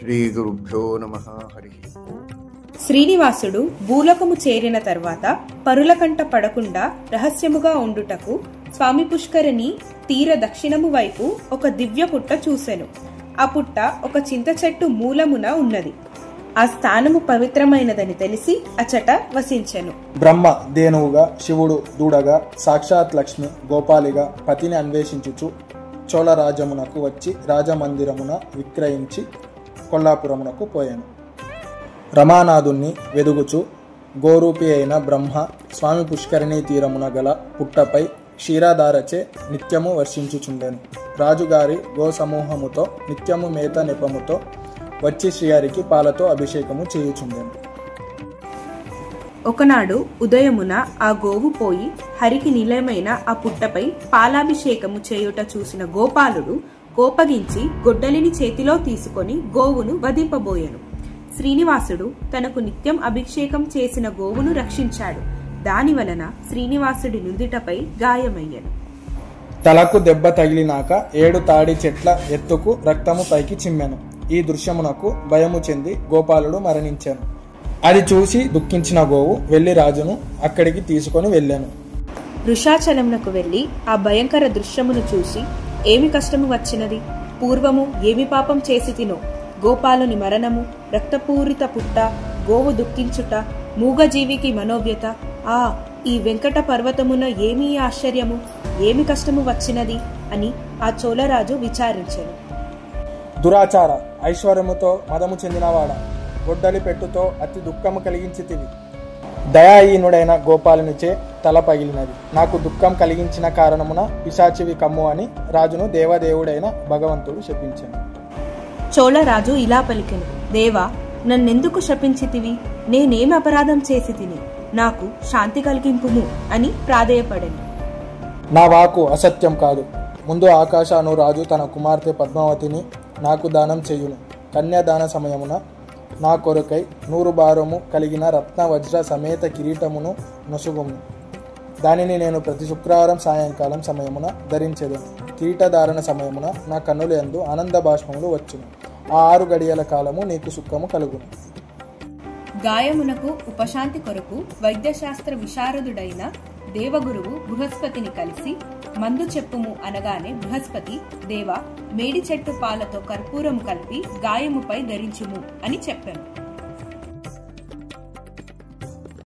శ్రీ గురుభ్యో నమః. హరి ఓం. శ్రీనివాసుడు భూలోకము చేరిన తర్వాత పరుల కంట పడకుండా రహస్యముగా ఉండుటకు స్వామి పుష్కరిణి తీర దక్షిణము వైపు ఒక దివ్య పుట్ట చూసెను. ఆ పుట్ట ఒక చింత చెట్టు మూలమున ఉన్నది. ఆ స్థానము పవిత్రమైనదని తెలిసి అచట వసించెను. బ్రహ్మ ధేనువుగా, శివుడు దూడగా, సాక్షాత్ లక్ష్మి గోపాలిగా పతిని అన్వేషించుచు చోళరాజ్యమునకు వచ్చి రాజమందిరమున విక్రయించి కొల్లాపురమునకు పోయాను. రమానాథుణ్ణి వెదుగుచు గోరూపి అయిన బ్రహ్మ స్వామి పుష్కరిణీ తీరమున గల పుట్టపై క్షీరాధారచే నిత్యము వర్షించుచుండెను. రాజుగారి గో సమూహముతో నిత్యము మేత నెపముతో వచ్చి శ్రీహరికి పాలతో అభిషేకము చేయుచుండెను. ఒకనాడు ఉదయమున ఆ గోవు పోయి హరికి నిలయమైన ఆ పుట్టపై పాలాభిషేకము చేయుట చూసిన గోపాలుడు కోపగించి గొడ్డలిని చేతిలో తీసుకొని గోవును వధింపబోయెను. శ్రీనివాసుడు తనకు నిత్యం అభిషేకం చేసిన గోవును రక్షించాడు. దాని వలన శ్రీనివాసుడి నుదిటపై గాయమయ్యను. తలకు దెబ్బ తగిలినాక 7 తాడి చెట్ల ఎత్తుకు రక్తము పైకి చిమ్మెను. ఈ దృశ్యమునకు భయము చెంది గోపాలుడు మరణించాను. అది చూసి దుఃఖించిన గోవు వెళ్లి రాజును అక్కడికి తీసుకొని వెళ్ళాను. వృషాచలమునకు వెళ్లి ఆ భయంకర దృశ్యమును చూసి ఏమి కష్టము వచ్చినది, పూర్వము ఏమి పాపం చేసి తినో, గోపాలుని మరణము, రక్తపూరిత పుట్ట, గోవు దుఃఖించుట, మూగజీవికి మనోవ్యత, ఆ ఈ వెంకట పర్వతమున ఏమీ ఆశ్చర్యము, ఏమి కష్టము వచ్చినది అని ఆ చోళరాజు విచారించెను. దురాచార ఐశ్వర్యముతో మదము చెందినవాడ, గొడ్డలి పెట్టుతో అతి దుఃఖము కలిగించితివి. దయాహీనుడైన గోపాలునిచే తల పగిలినది. నాకు దుఃఖం కలిగించిన కారణమున పిశాచివి కమ్ము అని రాజును దేవదేవుడైన భగవంతుడు శపించాను. చోళరాజు ఇలా పలికెను, దేవా, నన్నెందుకు శపించితివి? నేనేమి అపరాధం చేసి తిని? నాకు శాంతి కలిగింపుము అని ప్రాధేయపడెను. నా వాకు అసత్యం కాదు. ముందు ఆకాశాను రాజు తన కుమార్తె పద్మావతిని నాకు దానం చేయును. కన్యాదాన సమయమున నా కొరకై 100 భారము కలిగిన రత్న వజ్ర సమేత కిరీటమును నొసుగుము. దానిని నేను ప్రతి శుక్రవారం సాయంకాలం సమయమున ధరించెదను. కిరీటధారణ సమయమున నా కన్నుల యందు ఆనంద బాష్పములు వచ్చును. ఆ 6 గడియల కాలము నీకు సుఖము కలుగును. గాయమునకు ఉపశాంతి కొరకు వైద్యశాస్త్ర విశారదుడైన దేవగురువు బృహస్పతిని కలిసి మందు చెప్పుము అనగానే బృహస్పతి, దేవ, మేడి చెట్టు పాలతో కర్పూరము కలిపి గాయముపై ధరించుము అని చెప్పాను.